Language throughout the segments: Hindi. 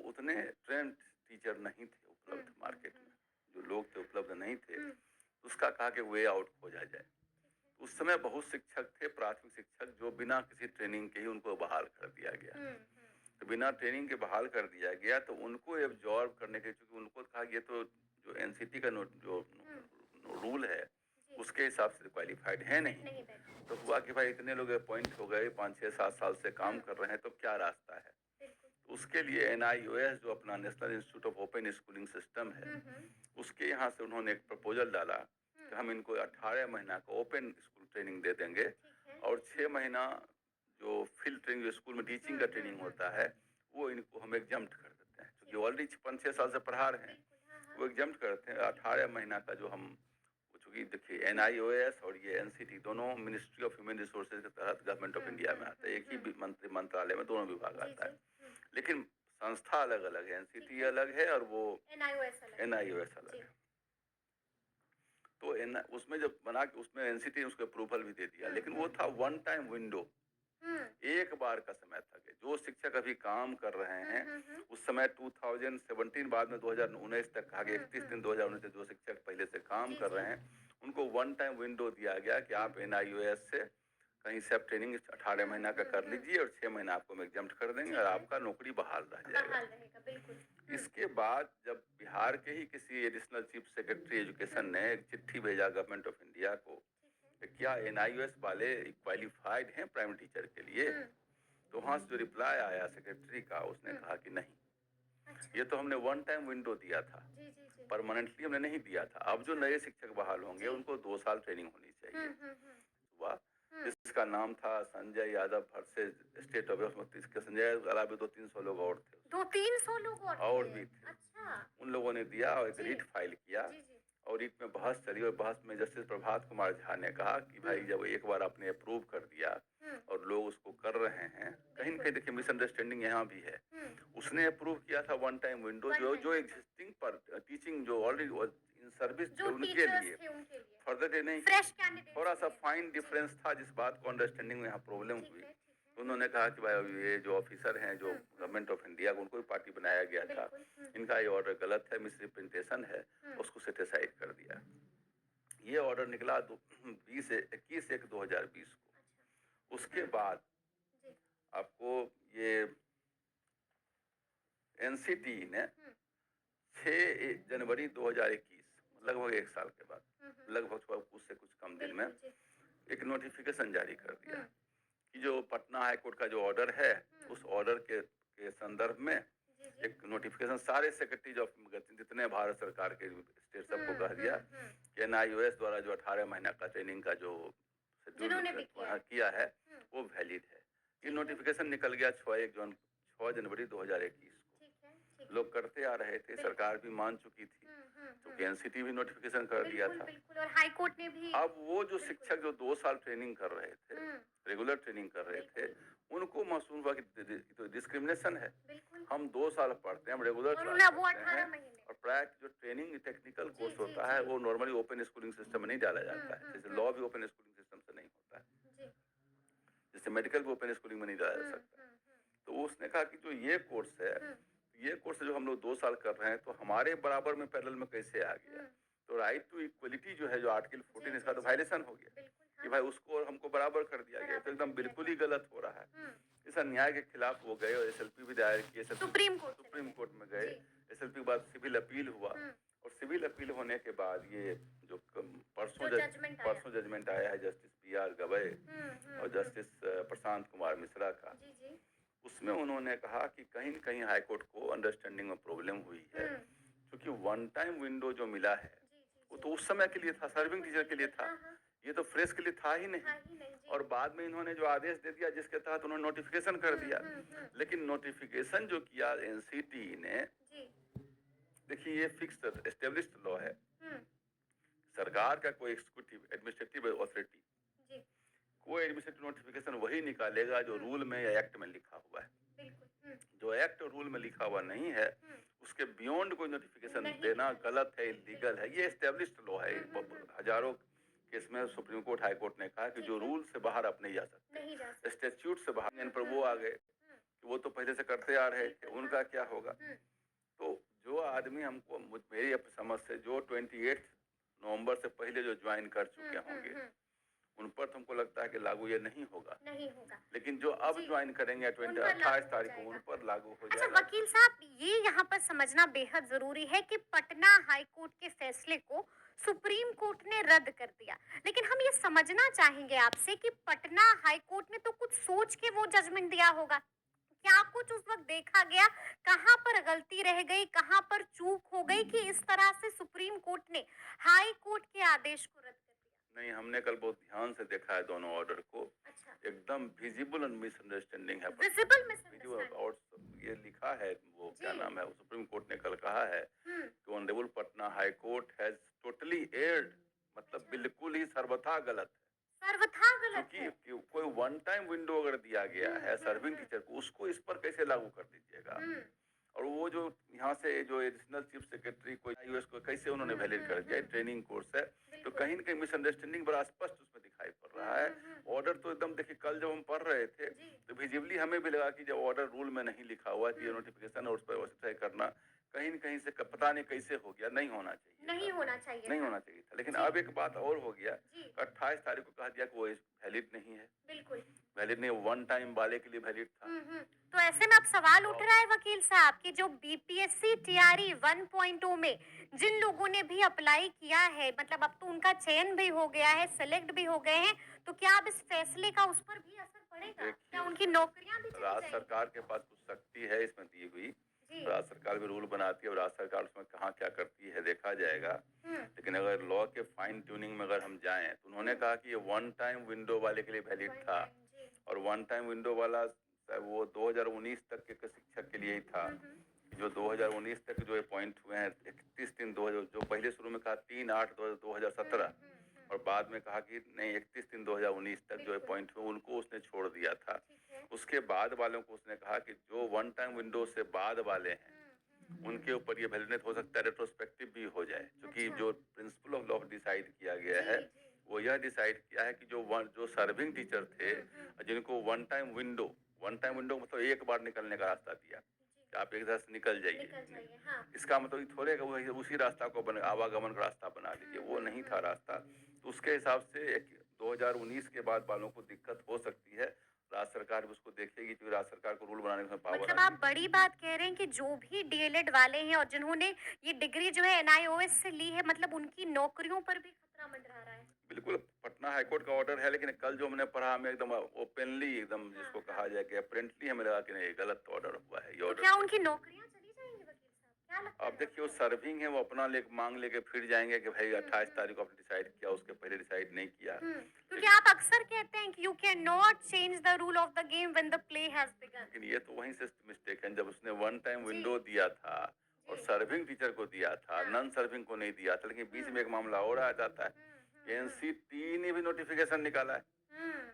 उतने ट्रेंड टीचर नहीं थे उपलब्ध मार्केट में, जो लोग थे उपलब्ध नहीं थे। उसका कहा कि वे आउट खोजा जाए। उस समय बहुत शिक्षक थे, प्राथमिक शिक्षक, जो बिना किसी ट्रेनिंग के ही उनको बहाल कर दिया गया। तो बिना ट्रेनिंग के बहाल कर दिया गया, तो उनको एब्जॉर्ब करने के, चूंकि उनको कहा ये तो जो एनसीटी का जो रूल है उसके हिसाब से क्वालिफाइड है नहीं। तो हुआ कि भाई इतने लोग अपॉइंट हो गए, 5-6-7 साल से काम कर रहे हैं, तो क्या रास्ता है। तो उसके लिए NIOS जो अपना national institute of open schooling system है, उसके यहाँ से उन्होंने एक प्रपोजल डाला कि हम इनको 18 महीना का ओपन स्कूल ट्रेनिंग दे देंगे और 6 महीना जो फील्ड ट्रेनिंग, जो स्कूल में टीचिंग का ट्रेनिंग होता है, वो इनको हम एग्जम्प्ट कर देते हैं, क्योंकि ऑलरेडी 5-6 साल से पढ़ा रहे हैं, वो एग्जम्प्ट करते हैं। 18 महीना का जो हम, चूंकि देखिए NIOS और ये NCT दोनों मिनिस्ट्री ऑफ ह्यूमन रिसोर्सेज के तहत गवर्नमेंट ऑफ इंडिया में आता है, एक ही मंत्रालय में दोनों विभाग आता है, लेकिन संस्था अलग अलग है। NCT अलग है और वो NIOS अलग है। तो उसमें जब बना के उसमें NCT ने उसको अप्रूवल भी दे दिया, लेकिन वो था वन टाइम विंडो, एक बार का समय था कि जो शिक्षक अभी काम कर रहे हैं, उस समय 2017, बाद में 2019 तक कहा गया, 31/3/2019 से जो शिक्षक पहले से काम कर रहे हैं उनको वन टाइम विंडो दिया गया कि आप NIOS से कहीं से आप ट्रेनिंग 18 महीना का कर लीजिए और 6 महीना आपको हम एग्जाम कर देंगे और आपका नौकरी बहाल रह जाएगा। इसके बाद जब बिहार के ही किसी एडिशनल चीफ सेक्रेटरी एजुकेशन ने एक चिट्ठी भेजा गवर्नमेंट ऑफ इंडिया को, क्या NIOS वाले क्वालिफाइड हैं प्राइमरी टीचर के लिए, तो वहां से जो रिप्लाई आया सेक्रेटरी का, उसने कहा कि नहीं, ये तो हमने वन टाइम विंडो दिया था, परमानेंटली हमने नहीं दिया था। अब जो नए शिक्षक बहाल होंगे उनको 2 साल ट्रेनिंग होनी चाहिए। वाह, इसका नाम था Sanjay Yadav versus state of, इसके संजय अलावा 200-300 लोग और थे, 200-300 लोग और भी थे। अच्छा। उन लोगों ने दिया और एक रीट फाइल किया, और रीट में बहस चली, और बहस में जस्टिस प्रभात कुमार झा ने कहा कि भाई जब एक बार आपने अप्रूव कर दिया और लोग उसको कर रहे हैं, कहीं न कहीं देखिए मिसअंडरस्टैंडिंग यहाँ भी है। उसने अप्रूव किया था वन टाइम विंडो, जो एग्जिस्टिंग पर टीचिंग जो ऑलरेडी इन सर्विस थे उनके लिए, फर्दर डे नहीं, थोड़ा सा फाइन डिफरेंस था, जिस बात को अंडरस्टैंडिंग में यहाँ प्रॉब्लम हुई। उन्होंने कहा कि भाई ये जो ऑफिसर हैं, जो गवर्नमेंट ऑफ इंडिया को, उनको भी पार्टी बनाया गया था, इनका ये ऑर्डर गलत है, मिसरिप्रेजेंटेशन है, उसको सेटिसाइड कर दिया। ये ऑर्डर निकला 21/1/2020 को। उसके बाद आपको ये NCT ने 6 जनवरी 2021, लगभग 1 साल के बाद, लगभग उससे कुछ कम दिन में एक नोटिफिकेशन जारी कर दिया कि जो पटना हाई कोर्ट का जो ऑर्डर है, उस ऑर्डर के संदर्भ में एक नोटिफिकेशन सारे सेक्रेटरीज ऑफ जितने भारत सरकार के स्टेट सबको कह दिया कि NIOS द्वारा जो 18 महीना का ट्रेनिंग का जो शेड्यूल किया है वो वैलिड है। ये नोटिफिकेशन निकल गया 6 जनवरी 2021 को। लोग करते आ रहे थे, सरकार भी मान चुकी थी, क्योंकि NCT भी नोटिफिकेशन कर दिया था। और हाई कोर्ट ने भी। अब वो जो शिक्षक जो 2 साल ट्रेनिंग कर रहे थे, रेगुलर ट्रेनिंग कर रहे थे, उनको महसूस हुआ कि तो डिस्क्रिमिनेशन है। हम 2 साल पढ़ते हैं, हम रेगुलर क्लास करते हैं, और प्राय जो ट्रेनिंग टेक्निकल कोर्स होता है वो नॉर्मली ओपन स्कूलिंग सिस्टम में नहीं डाला जाता है, जैसे लॉ भी ओपन स्कूलिंग सिस्टम से नहीं होता है, जैसे मेडिकल भी ओपन स्कूलिंग में नहीं डाला जा सकता। तो उसने कहा कि जो ये कोर्स है, ये कोर्स जो हम लोग 2 साल कर रहे हैं, तो हमारे बराबर में पैरेलल में कैसे आ गया। तो राइट टू इक्वलिटी जो है, जो आर्टिकल 14 इसका तो वायलेशन हो गया कि भाई उसको और हमको बराबर कर दिया गया, तो एकदम बिल्कुल ही गलत हो रहा है। इस अन्याय के खिलाफ वो गए और SLP भी दायर किए, सुप्रीम कोर्ट में गए। SLP के बाद सिविल अपील हुआ, और सिविल अपील होने के बाद ये जो परसों जजमेंट आया है जस्टिस BR गवई और जस्टिस प्रशांत कुमार मिश्रा का, उसमें उन्होंने कहा कि कहीं न कहीं हाईकोर्ट को अंडरस्टैंडिंग में प्रॉब्लम हुई है, क्योंकि वन टाइम विंडो जो मिला है वो तो उस समय के लिए था, सर्विंग टीचर के लिए था, ये तो फ्रेश के लिए था ही नहीं। और बाद में इन्होंने जो आदेश दे दिया, जिसके तहत उन्होंने नोटिफिकेशन कर दिया, लेकिन नोटिफिकेशन जो किया NCT ने, देखिए ये फिक्स्ड एस्टेब्लिश्ड लॉ है, सरकार का कोई एग्जीक्यूटिव एडमिनिस्ट्रेटिव अथॉरिटी कोई एडमिनिस्ट्रेटिव नोटिफिकेशन वही निकालेगा जो रूल में या एक्ट में लिखा हुआ है। जो एक्ट और रूल में लिखा हुआ नहीं है, उसके बियॉन्ड कोई नोटिफिकेशन देना गलत है, इलीगल है। ये एस्टेब्लिश्ड लॉ है, हजारों केस में सुप्रीम कोर्ट, हाई कोर्ट ने कहा कि जो रूल से बाहर आप नहीं जा सकते, स्टैट्यूट से बाहर। पर वो आ गए वो तो पहले से करते आ रहे थे, बिल्कुल, उनका हाँ। क्या होगा? तो जो आदमी हमको मेरी समझ से जो 28 नवंबर से पहले जो ज्वाइन कर चुके होंगे, उन पर तो हमको लगता है कि लागू ये नहीं होगा। नहीं होगा। लेकिन जो अब जी, ज्वाइन करेंगे उन 20 पर 28 लागू हो तारीख को, उन जाएगा। पर लागू हो अच्छा जाएगा। वकील साहब, ये यहाँ पर समझना बेहद जरूरी है कि पटना हाई कोर्ट के फैसले को सुप्रीम कोर्ट ने रद्द कर दिया, लेकिन हम ये समझना चाहेंगे आपसे कि पटना हाई कोर्ट ने तो कुछ सोच के वो जजमेंट दिया होगा। क्या कुछ उस वक्त देखा गया, कहाँ पर गलती रह गई, कहाँ पर चूक हो गई कि इस तरह से सुप्रीम कोर्ट ने हाई कोर्ट के आदेश को रद्द कर दिया? नहीं, हमने कल बहुत ध्यान से देखा है दोनों ऑर्डर को। अच्छा, एकदम विजिबल मिसअंडरस्टैंडिंग है। Visible video misunderstanding. और ये लिखा है, वो क्या जी। नाम है, सुप्रीम कोर्ट ने कल कहा है हम्म। कि honourable Patna high court has totally aired, मतलब अच्छा। बिल्कुल ही सर्वथा गलत है। सर्वथा गलत क्योंकि है। कोई वन टाइम विंडो अगर दिया गया है सर्विंग हम्म। टीचर को, उसको इस पर कैसे लागू कर दीजिएगा? हम्म। और वो जो यहाँ से जो एडिशनल चीफ सेक्रेटरी को यूएस को कैसे उन्होंने वैलिड कर दिया, ट्रेनिंग कोर्स है, तो बिल्कुल। कहीं न कहीं मिसअंडरस्टैंडिंग बड़ा स्पष्ट उसमें दिखाई पड़ रहा है। ऑर्डर तो एकदम देखिए, कल जब हम पढ़ रहे थे जी। तो विजिबली हमें भी लगा कि जब ऑर्डर रूल में नहीं लिखा हुआ कि ये नोटिफिकेशन और उस पर वेरीफाई करना कहीं न कहीं से पता नहीं कैसे हो गया, नहीं होना चाहिए नहीं था। होना चाहिए नहीं था। होना चाहिए था। लेकिन जी। अब एक बात और हो गया, जी। 28 तारीख को कहा दिया कि वो वैलिड नहीं है। बिल्कुल। वैलिड नहीं, वन टाइम वाले के लिए वैलिड था। तो ऐसे में अब सवाल उठ रहा है वकील साहब कि जो बीपीएससी टीआरई 1.0 में जिन लोगों ने भी अप्लाई किया है, मतलब अब तो उनका चयन भी हो गया है, सेलेक्ट भी हो गए हैं, तो क्या अब इस फैसले का उस पर भी असर पड़ेगा? देखिए, क्या उनकी नौकरियां भी चली राज्य जाएंगी? सरकार के पास कुछ शक्ति है इसमें दी हुई। जी। राज्य सरकार भी रूल बनाती है और राज्य सरकार उसमें कहाँ क्या करती है देखा जाएगा। हम्म। लेकिन अगर लॉ के फाइन ट्यूनिंग में अगर हम जाएं तो उन्होंने कहा कि ये वन टाइम विंडो वाले के लिए वैलिड One था, time, जी। और वन टाइम विंडो वाला वो 2019 तक के शिक्षक के लिए ही था। जो 2019 तक जो अपॉइंट हुए हैं 31 दिन 2000, जो पहले शुरू में कहा 3/8/2017 और बाद में कहा कि नहीं 31 दिन 2019 तक जो बिल्कुल। अपॉइंट हुए उनको उसने छोड़ दिया था। ठीक है। उसके बाद वालों को उसने कहा कि जो वन टाइम विंडो से बाद वाले हैं उनके ऊपर ये वैलिडेट हो सकता है, रेट्रोस्पेक्टिव भी हो जाए, क्योंकि अच्छा। जो प्रिंसिपल ऑफ लॉ डिसाइड किया गया जी, है जी। वो यह डिसाइड किया है कि जो सर्विंग टीचर थे जिनको वन टाइम विंडो मतलब एक बार निकलने का रास्ता दिया कि आप एक तरह से निकल निकल जाइए, जाइए, हाँ। इसका मतलब ये थोड़े कि उसी रास्ता को आवागमन का रास्ता बना लीजिए, वो नहीं था रास्ता। तो उसके हिसाब से 2019 के बाद वालों को दिक्कत हो सकती है। राज्य सरकार भी उसको देखेगी, क्योंकि राज्य सरकार को रूल बनाने में पावर मतलब आ आप गई। बड़ी बात कह रहे हैं कि जो भी डीएलएड वाले हैं और जिन्होंने ये डिग्री जो है एनआईओएस से ली है, मतलब उनकी नौकरियों पर भी खतरा मंडरा रहा है। बिल्कुल, पटना हाईकोर्ट का ऑर्डर है, लेकिन कल जो हमने पढ़ा हमें एकदम ओपनली, एकदम जिसको हाँ, कहा जाए कि अपेरेंटली हमें लगा कि नहीं, ये गलत ऑर्डर हुआ है, ये तो ऑर्डर क्या सही उनकी नहीं। नौकरियां चली जाएंगी वकील साहब? क्या लगता अब है देखिए, वो आपको? सर्विंग है, वो अपना मांग लेके फिर जाएंगे कि भाई 28 तारीख को आपने डिसाइड किया, उसके पहले डिसाइड नहीं किया। क्योंकि लेकिन आप अक्सर कहते हैं कि you can not change the rule of the game when the play has begin. लेकिन ये तो वहीं से मिस्टेक है, जब उसने वन टाइम जी। विंडो दिया था और जी। सर्विंग टीचर को दिया था, हाँ। नॉन सर्विंग को नहीं दिया था, लेकिन बीच में एक मामला और आ जाता है। एनसीटी ने भी नोटिफिकेशन निकाला है,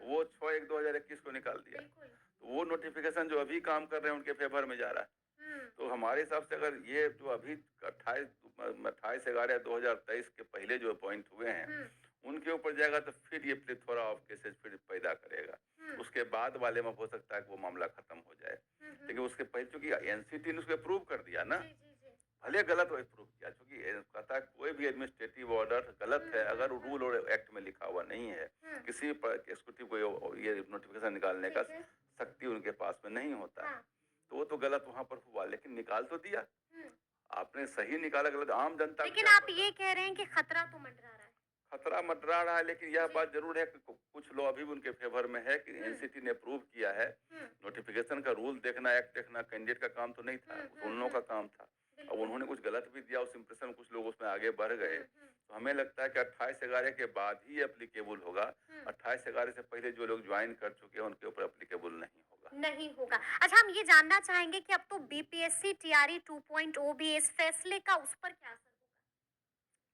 वो 6/1/2021 को निकाल दिया। बिल्कुल। तो वो नोटिफिकेशन जो अभी काम कर रहे हैं उनके फेवर में जा रहा है। तो हमारे हिसाब से अगर ये जो अभी 28/11/2023 के पहले जो अपॉइंट हुए हैं उनके ऊपर जाएगा तो फिर ये प्लेथोरा ऑफ केसेस फिर पैदा करेगा। उसके बाद वाले में हो सकता है कि वो मामला खत्म हो जाए, लेकिन उसके पहले चूंकि एनसीटी ने उसको अप्रूव कर दिया ना, जी, जी, जी। भले गलत वो अप्रूव किया, क्योंकि कहता है कोई भी एडमिनिस्ट्रेटिव ऑर्डर गलत है अगर रूल और एक्ट में लिखा हुआ नहीं है। किसी एग्जीक्यूटिव को ये नोटिफिकेशन निकालने का ठीक है। शक्ति उनके पास में नहीं होता है। हाँ। तो वो तो गलत वहां पर हुआ, लेकिन निकाल तो दिया। आपने सही निकाला, गलत आम जनता को लेकिन क्या आप पता? ये कह रहे हैं कि खतरा तो मंडरा रहा है। खतरा मंडरा रहा है, लेकिन यह जी। बात जरूर है कि कुछ लॉ अभी भी उनके फेवर में है कि एनसीटी ने अप्रूव किया है। नोटिफिकेशन का रूल देखना, एक्ट देखना कैंडिडेट का काम तो नहीं था, उन लोगों का काम था। अब उन्होंने कुछ गलत भी दिया, उस इंप्रेशन में कुछ लोग उसमें आगे बढ़ गए। तो हमें लगता है कि 28/11 के बाद ही एप्लीकेबल होगा। 28/11 से पहले जो लोग ज्वाइन कर चुके हैं उनके ऊपर एप्लीकेबल नहीं होगा। नहीं होगा। अच्छा, हम ये जानना चाहेंगे कि अब तो बीपीएससी टीआरई 2.0 भी इस फैसले का उस पर क्या असर होगा?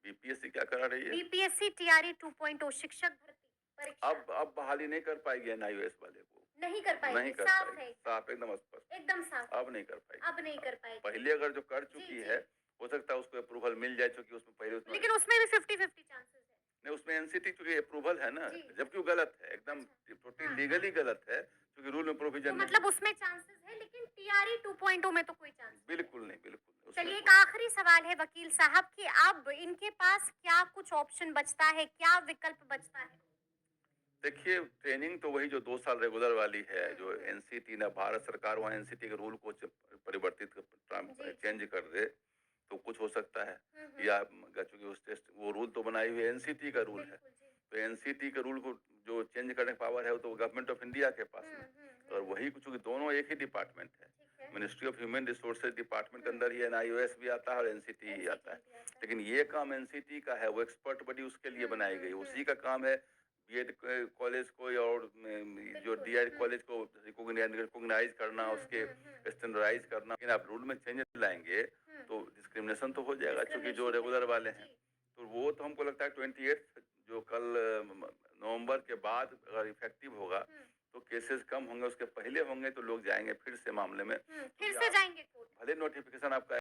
बीपीएससी क्या करा रही है? बीपीएससी टीआरई 2.0 शिक्षक भर्ती परीक्षा अब बहाली नहीं कर पाएगी एनआईओएस वाले को, नहीं कर नहीं पाएगी। कर साफ पाएगी, है, साफ एकदम स्पष्ट। एकदम साफ। अब नहीं कर पाएगी। अब नहीं कर पाएगी। पहले अगर जो कर जी, चुकी जी। है हो सकता है उसको अप्रूवल मिल जाए, क्योंकि उसमें पहले उसमें लेकिन उसमें भी 50-50 चांसेस है। नहीं, उसमें एनसीटी चूंकि अप्रूवल है ना, जी। जबकि वो गलत है, एकदम अच्छा। टोटली हाँ, लीगली गलत है, क्योंकि रूल में तो प्रोविजन नहीं मतलब उसमें चांसेस है, लेकिन टीआरई 2.0 में तो कोई चांस नहीं। बिल्कुल नहीं, बिल्कुल नहीं, उसमें चलिए, एक कोई आखिरी सवाल है वकील साहब कि अब इनके पास क्या कुछ ऑप्शन बचता है, क्या विकल्प बचता है? देखिए, ट्रेनिंग तो वही जो 2 साल रेगुलर वाली है, जो हम्म। एनसीटी ना भारत सरकार वहाँ एनसीटी के रूल को परिवर्तित जी चेंज कर दे, तो कुछ हो सकता है। हम्म। या चूंकि उस टेस्ट वो रूल तो बनाई हुई एनसीटी का रूल है, बिल्कुल जी। तो एनसीटी के रूल को जो चेंज करने का पावर है वो तो गवर्नमेंट ऑफ इंडिया के पास में। और वही चूंकि दोनों एक ही डिपार्टमेंट है, ठीक है। Ministry of human resources department के अंदर ही एनआईओएस भी आता है और एनसीटी ही आता है। एनसीटी भी आता है। लेकिन ये काम एनसीटी का है, वो एक्सपर्ट बॉडी उसके लिए बनाई गई, उसी का काम है बीएड कॉलेज को और जो बिल्कुल। डीएड कॉलेज को रिकॉग्नाइज करना, उसके स्टैंडर्डाइज करना। लेकिन आप रूल में चेंज लाएंगे तो डिस्क्रिमिनेशन तो हो जाएगा, क्योंकि जो रेगुलर वाले हैं। तो वो तो हमको लगता है 28 जो कल नवंबर के बाद अगर इफेक्टिव होगा तो केसेस कम होंगे, उसके पहले होंगे तो लोग जाएंगे फिर से मामले में। फिर क्योंकि से आप जाएंगे कोर्ट। भले नोटिफिकेशन आपका